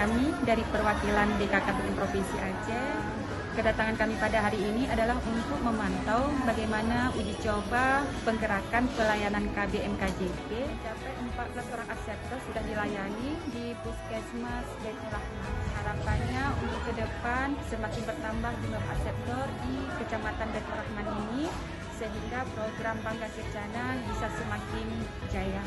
kami dari perwakilan BKKBN Provinsi Aceh. Kedatangan kami pada hari ini adalah untuk memantau bagaimana uji coba penggerakan pelayanan KBM KJP. Sampai 14 orang aseptor sudah dilayani di Puskesmas Baitur Rahman. Harapannya untuk ke depan semakin bertambah jumlah aseptor di Kecamatan Baitur Rahman ini, sehingga program Bangga Kencana bisa semakin jaya.